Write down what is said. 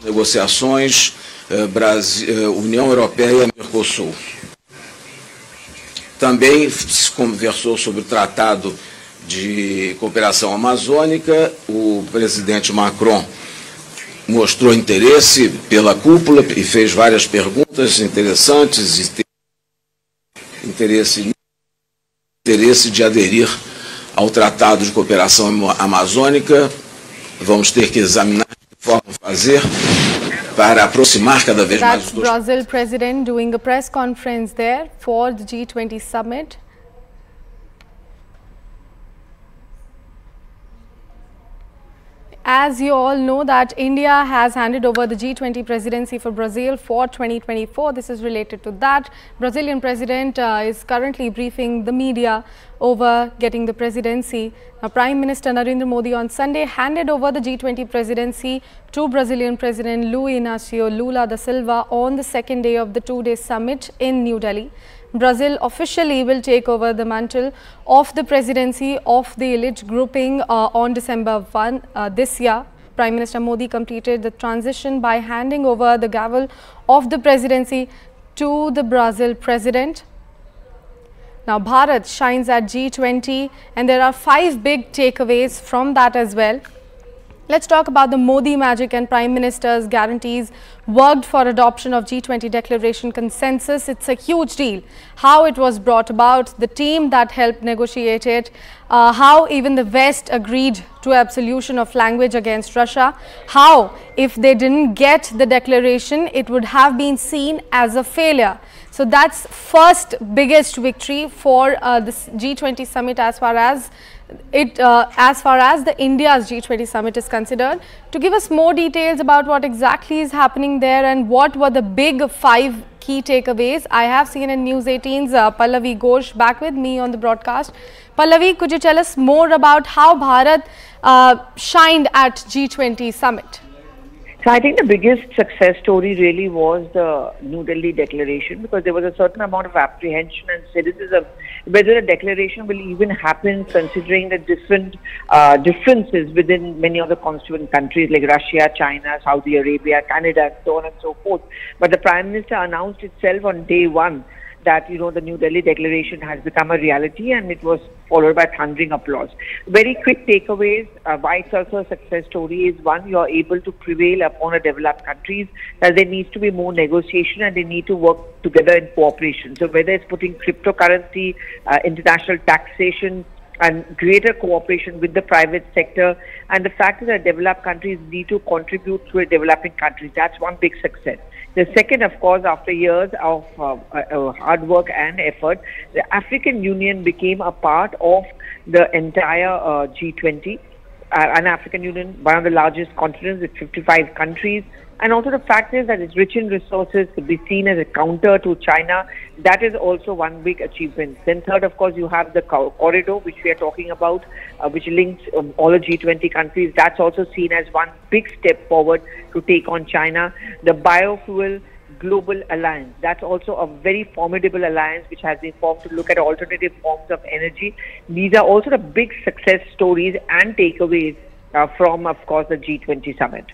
negociações União Europeia e Mercosul. Também se conversou sobre o Tratado de Cooperação Amazônica. O presidente Macron mostrou interesse pela cúpula e fez várias perguntas interessantes e interesse de aderir ao Tratado de Cooperação Amazônica. Vamos ter que examinar de que forma fazer para aproximar cada vez mais os dois. Brazil president doing a press conference there for the G20 Summit. As you all know that India has handed over the G20 presidency for Brazil for 2024. This is related to that. Brazilian president is currently briefing the media over getting the presidency. Prime Minister Narendra Modi on Sunday handed over the G20 presidency to Brazilian President Luiz Inácio Lula da Silva on the second day of the two-day summit in New Delhi. Brazil officially will take over the mantle of the presidency of the elite grouping on December 1 this year. Prime Minister Modi completed the transition by handing over the gavel of the presidency to the Brazil president. Now, Bharat shines at G20 and there are 5 big takeaways from that as well. Let's talk about the Modi magic and Prime Minister's guarantees worked for adoption of G20 declaration consensus. It's a huge deal. How it was brought about, the team that helped negotiate it, how even the West agreed to absolution of language against Russia, how if they didn't get the declaration, it would have been seen as a failure. So that's first biggest victory for this G20 summit as far as the India's G20 summit is considered. To give us more details about what exactly is happening there and what were the big 5 key takeaways, I have CNN News 18's Pallavi Ghosh back with me on the broadcast. Pallavi, could you tell us more about how Bharat shined at G20 summit? So I think the biggest success story really was the New Delhi declaration, because there was a certain amount of apprehension and cynicism whether a declaration will even happen, considering the different differences within many of the constituent countries like Russia, China, Saudi Arabia, Canada, and so on and so forth. But the Prime Minister announced itself on day one that, the New Delhi declaration has become a reality, and it was followed by thundering applause. Very quick takeaways, why it's also a success story is, one, you're able to prevail upon a developed countries that there needs to be more negotiation and they need to work together in cooperation. So whether it's putting cryptocurrency, international taxation, and greater cooperation with the private sector, and the fact that developed countries need to contribute to a developing country. That's one big success. The second, of course, after years of hard work and effort, the African Union became a part of the entire G20. An African Union, one of the largest continents with 55 countries. And also the fact is that it's rich in resources, to be seen as a counter to China. That is also one big achievement. Then third, of course, you have the corridor, which we are talking about, which links all the G20 countries. That's also seen as one big step forward to take on China. The biofuel global alliance, that's also a very formidable alliance which has been formed to look at alternative forms of energy. These are also the big success stories and takeaways from, of course, the G20 summit.